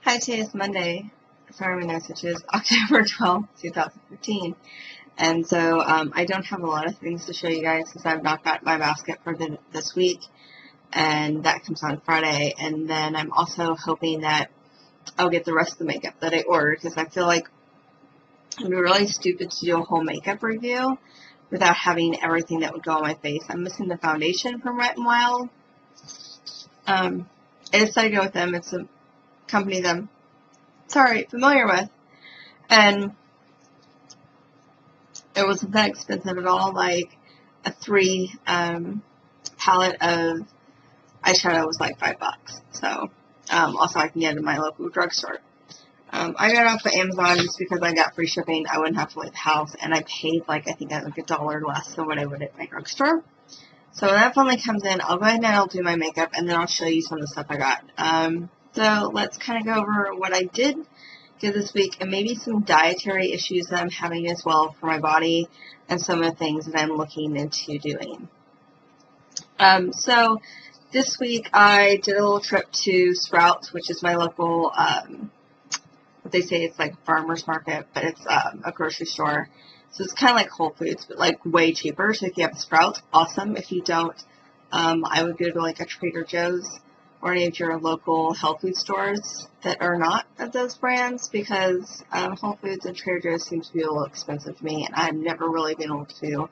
Hi, today is Monday. Sorry, my notes, which is October 12th, 2015. And so I don't have a lot of things to show you guys since I've not got my basket for this week. And that comes on Friday. And then I'm also hoping that I'll get the rest of the makeup that I ordered because I feel like it'd be really stupid to do a whole makeup review without having everything that would go on my face. I'm missing the foundation from Wet n Wild. I decided to go with them. It's a company that I'm familiar with, and it wasn't that expensive at all. Like a 3 palette of eyeshadow was like $5. So also I can get it in my local drugstore. I got it off of Amazon just because I got free shipping. I wouldn't have to leave the house, and I paid I think $1 less than what I would at my drugstore. So when that finally comes in, I'll go ahead and I'll do my makeup, and then I'll show you some of the stuff I got. So let's kind of go over what I did get this week, and maybe some dietary issues that I'm having as well for my body, and some of the things that I'm looking into doing. So this week I did a little trip to Sprouts, which is my local, what they say it's like a farmer's market, but it's a grocery store. So it's kind of like Whole Foods, but like way cheaper. So if you have Sprouts, awesome. If you don't, I would go to like a Trader Joe's or any of your local health food stores that are not of those brands, because Whole Foods and Trader Joe's seems to be a little expensive to me, and I've never really been able to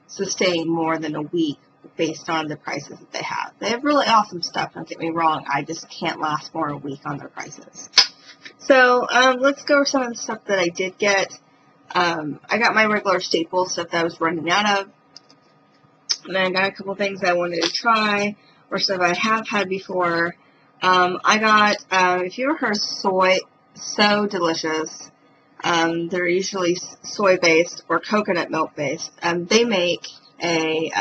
sustain more than a week based on the prices that they have. They have really awesome stuff, don't get me wrong. I just can't last more a week on their prices. So let's go over some of the stuff that I did get. I got my regular staple stuff that I was running out of. And then I got a couple things I wanted to try, or stuff I have had before. I got, if you ever heard of soy, So Delicious. They're usually soy-based or coconut milk-based. They make a,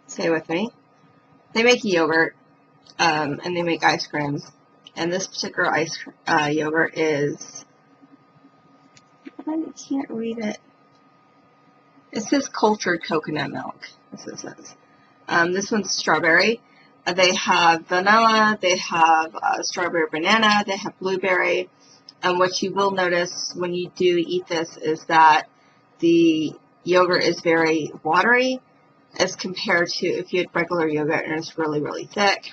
stay with me, they make yogurt, and they make ice creams. And this particular yogurt is, I can't read it. It says cultured coconut milk. That's what it says. This one's strawberry. They have vanilla. They have strawberry banana. They have blueberry. And what you will notice when you do eat this is that the yogurt is very watery as compared to if you had regular yogurt and it's really, really thick.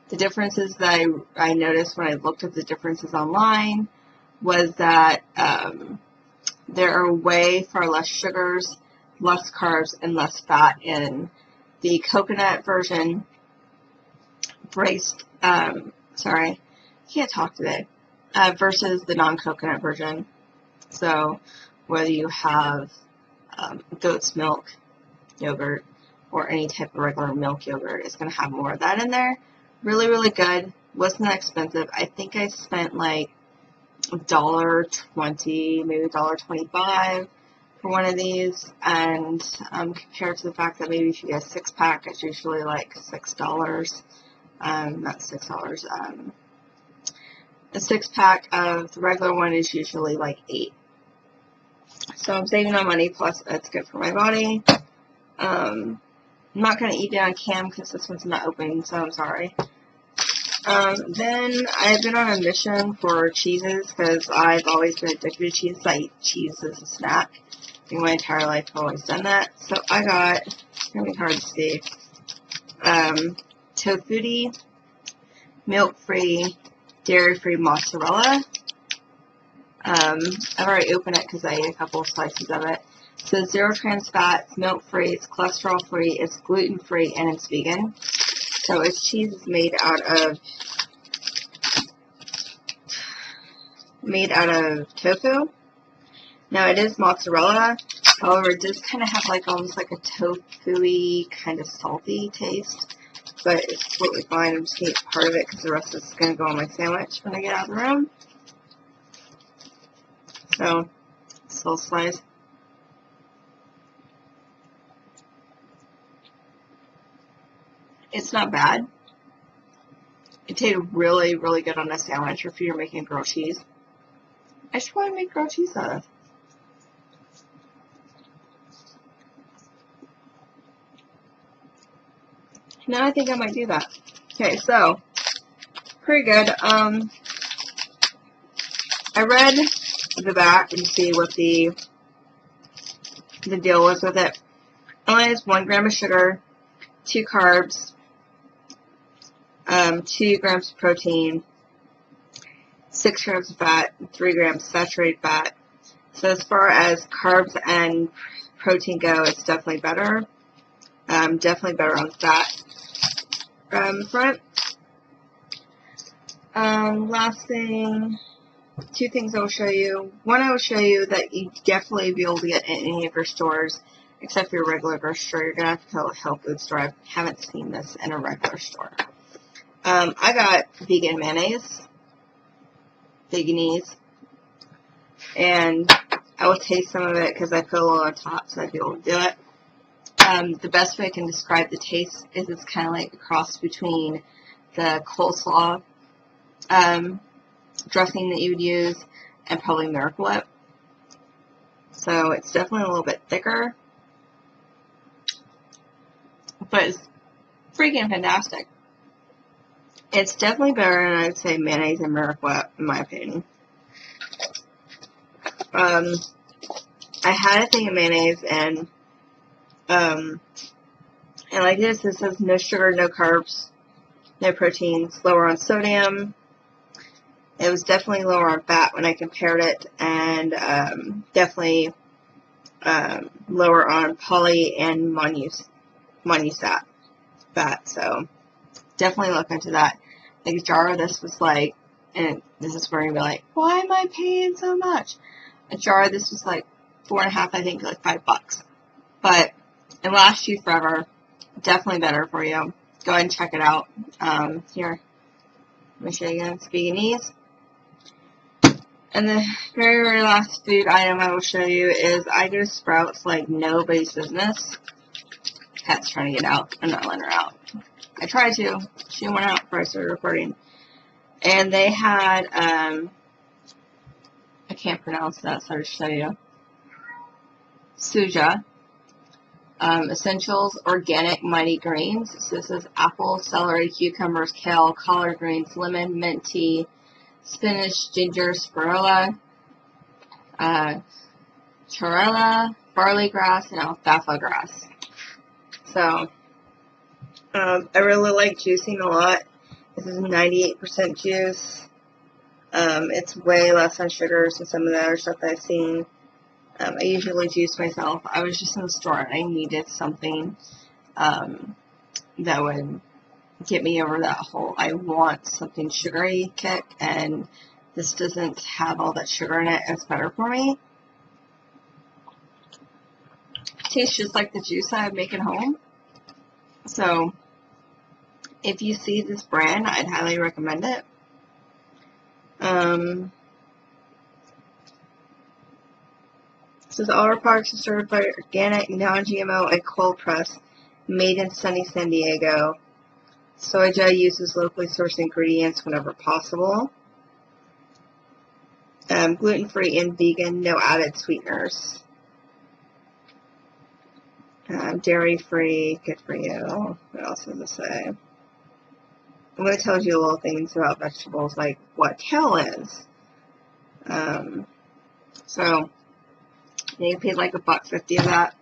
The differences that I noticed when I looked at the differences online was that there are way far less sugars, less carbs, and less fat in the coconut version. Versus the non-coconut version. So whether you have goat's milk yogurt or any type of regular milk yogurt, it's going to have more of that in there. Really, really good. Wasn't that expensive. I think I spent like $1.20, maybe $1.25 for one of these, and compared to the fact that maybe if you get a 6-pack, it's usually like $6. Not $6. A 6-pack of the regular one is usually like $8. So I'm saving on money, plus it's good for my body. I'm not going to eat it on cam because this one's not open, so I'm sorry. Then I've been on a mission for cheeses because I've always been addicted to cheese. I eat cheese as a snack. In my entire life, I've always done that. So I got, it's going to be hard to see, Tofutti, milk-free, dairy-free mozzarella. I've already opened it because I ate a couple of slices of it. So 0 trans fat, it's milk-free, it's cholesterol-free, it's gluten-free, and it's vegan. So its cheese is made out of tofu. Now it is mozzarella, however it does kind of have like almost like a tofu-y kind of salty taste, but it's completely fine. I'm just going to eat part of it because the rest is going to go on my sandwich when I get out of the room. So, this little slice. It's not bad. It tasted really, really good on a sandwich or if you're making grilled cheese. I should probably make grilled cheese out of. Now I think I might do that. Okay, so pretty good. I read the back and see what the deal was with it. Only has 1 gram of sugar, 2 carbs, 2 grams of protein, 6 grams of fat, 3 grams saturated fat. So as far as carbs and protein go, it's definitely better. Definitely better on the fat front. Last thing, 2 things I will show you. One, I will show you that you definitely be able to get in any of your stores, except for your regular grocery store. You're going to have to go to a health food store. I haven't seen this in a regular store. I got vegan mayonnaise, Veganese, and I will taste some of it because I put a little on top so I'd be able to do it. The best way I can describe the taste is it's kind of like a cross between the coleslaw dressing that you would use and probably Miracle Whip. So it's definitely a little bit thicker, but it's freaking fantastic. It's definitely better than I'd say mayonnaise and Miracle Whip, in my opinion. I had a thing of mayonnaise, and like this, it says no sugar, no carbs, no proteins, lower on sodium. It was definitely lower on fat when I compared it, and definitely lower on poly and monosat fat. So definitely look into that. Like a jar of this was like, and this is where you'll be like, why am I paying so much? A jar of this was like $4.50, I think, like $5. But it lasts you forever. Definitely better for you. Go ahead and check it out. Here, let me show you again. It's Veganese. And the very, very last food item I will show you is I go to Sprouts like nobody's business. Cat's trying to get out. I'm not letting her out. I tried to. She went out before I started recording. And they had, I can't pronounce that, so I'll just show you. Suja. Essentials Organic Mighty Greens. So this is apple, celery, cucumbers, kale, collard greens, lemon, mint tea, spinach, ginger, spirula, chlorella, barley grass, and alfalfa grass. So, I really like juicing a lot. This is 98% juice. It's way less on sugars than some of the other stuff that I've seen. I usually juice myself. I was just in the store and I needed something that would get me over that whole I want something sugary kick, and this doesn't have all that sugar in it. It's better for me. It tastes just like the juice I would make at home. So if you see this brand, I'd highly recommend it. It says all our products are certified organic, non-GMO, and cold pressed, made in sunny San Diego. Soja uses locally sourced ingredients whenever possible. Gluten-free and vegan, no added sweeteners. Dairy-free, good for you. What else does it say? I'm going to tell you little things about vegetables, like what kale is. So, you paid like $1.50 of that.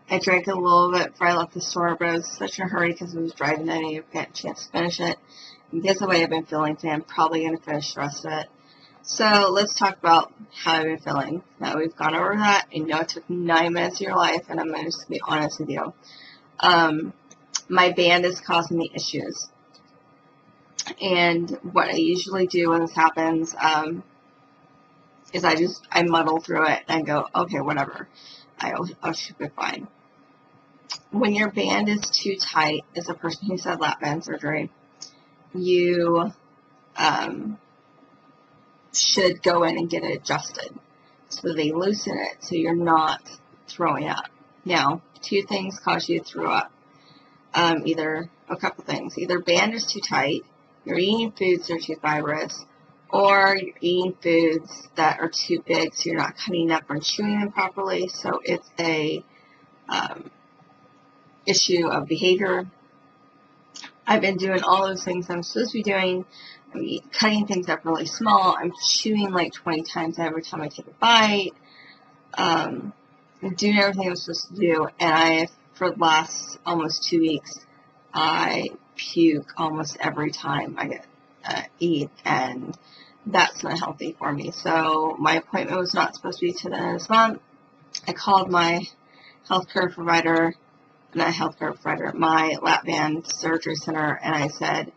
I drank a little bit before I left the store, but I was in such a hurry because I was driving and I didn't get a chance to finish it. And guess the way I've been feeling today, I'm probably going to finish the rest of it. So let's talk about how I've been feeling. Now we've gone over that. I know it took 9 minutes of your life, and I'm just going to be honest with you. My band is causing me issues. And what I usually do when this happens is I muddle through it and go, okay, whatever. I should be fine. When your band is too tight, as a person who's had lap band surgery, you should go in and get it adjusted so they loosen it so you're not throwing up. Now, 2 things cause you to throw up. Either a couple things. Either band is too tight, you're eating foods that are too fibrous, or you're eating foods that are too big so you're not cutting up or chewing them properly. So it's a issue of behavior. I've been doing all those things I'm supposed to be doing. cutting things up really small. I'm chewing like 20 times every time I take a bite. Doing everything I'm supposed to do. And for the last almost 2 weeks, I puke almost every time I eat, and that's not healthy for me. So my appointment was not supposed to be to the end of this month. I called my my lap band surgery center, and I said,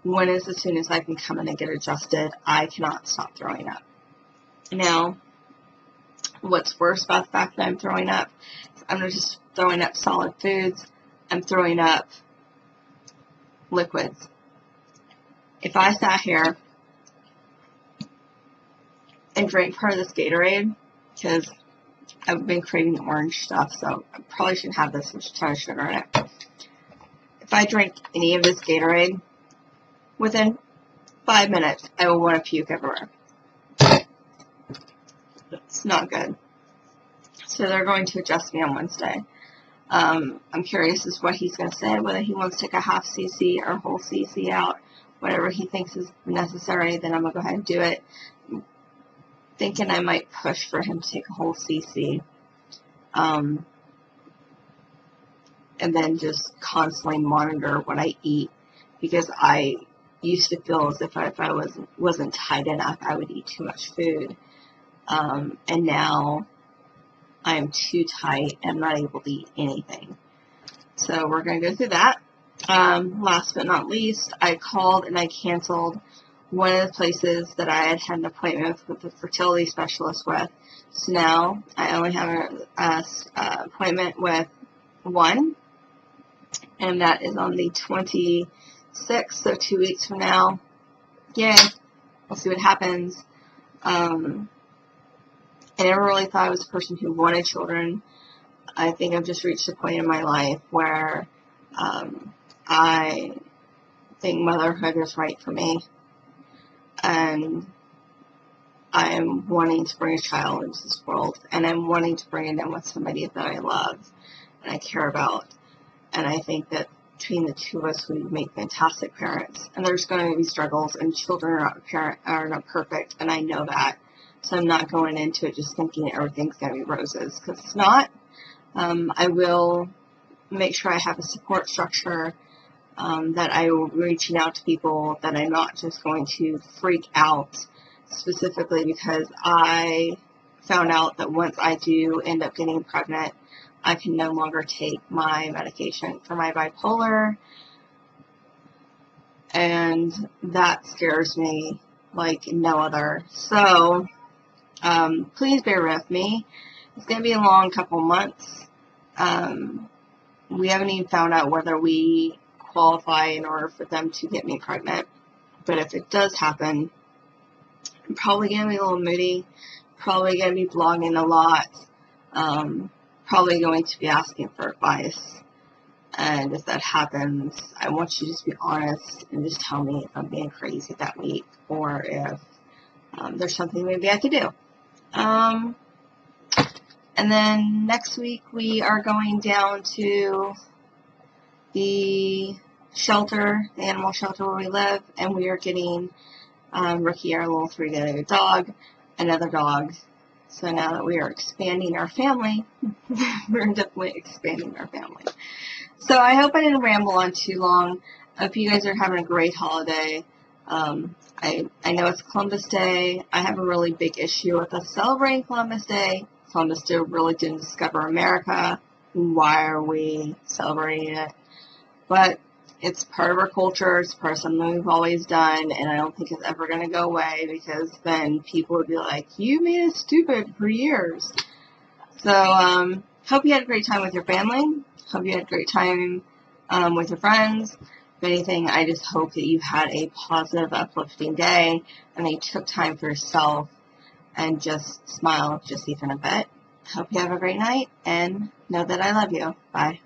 when is as soon as I can come in and get adjusted? I cannot stop throwing up. Now, what's worse about the fact that I'm throwing up is I'm not just throwing up solid foods, I'm throwing up liquids. If I sat here and drank part of this Gatorade, because I've been craving the orange stuff, so I probably shouldn't have this, there's a ton of sugar in it. If I drink any of this Gatorade, within 5 minutes, I will want to puke everywhere. It's not good. So they're going to adjust me on Wednesday. I'm curious as to what he's going to say, whether he wants to take a half cc or a whole cc out. Whatever he thinks is necessary, then I'm going to go ahead and do it. Thinking I might push for him to take a whole cc. And then just constantly monitor what I eat, because I used to feel as if I wasn't tight enough, I would eat too much food. And now I am too tight and not able to eat anything. So we're going to go through that. Last but not least, I called and I canceled one of the places that I had an appointment with a fertility specialist with. So now I only have an appointment with one, and that is on the 26th, so 2 weeks from now. Yay! We'll see what happens. I never really thought I was a person who wanted children. I think I've just reached a point in my life where I think motherhood is right for me. And I am wanting to bring a child into this world. And I'm wanting to bring it in with somebody that I love and I care about. And I think that between the two of us, we make fantastic parents. And there's going to be struggles, and children are not perfect, and I know that. So I'm not going into it just thinking everything's going to be roses, because it's not. I will make sure I have a support structure, that I will be reaching out to people, that I'm not just going to freak out specifically because I found out that once I do end up getting pregnant, I can no longer take my medication for my bipolar, and that scares me like no other. So please bear with me. It's going to be a long couple months. We haven't even found out whether we qualify in order for them to get me pregnant. But if it does happen, I'm probably going to be a little moody, probably going to be blogging a lot, probably going to be asking for advice. And if that happens, I want you to just be honest and just tell me if I'm being crazy that week, or if there's something maybe I could do. And then next week we are going down to the shelter, the animal shelter where we live, and we are getting Rookie, our little 3-legged dog, another dog. So now that we are expanding our family, we're definitely expanding our family. So I hope I didn't ramble on too long. I hope you guys are having a great holiday. I know it's Columbus Day. I have a really big issue with us celebrating Columbus Day. Columbus Day really didn't discover America. Why are we celebrating it? But it's part of our culture. It's part of something we've always done, and I don't think it's ever going to go away, because then people would be like, you made us stupid for years. So hope you had a great time with your family. Hope you had a great time with your friends. If anything, I just hope that you had a positive, uplifting day, and that you took time for yourself and just smile just even a bit. Hope you have a great night, and know that I love you. Bye.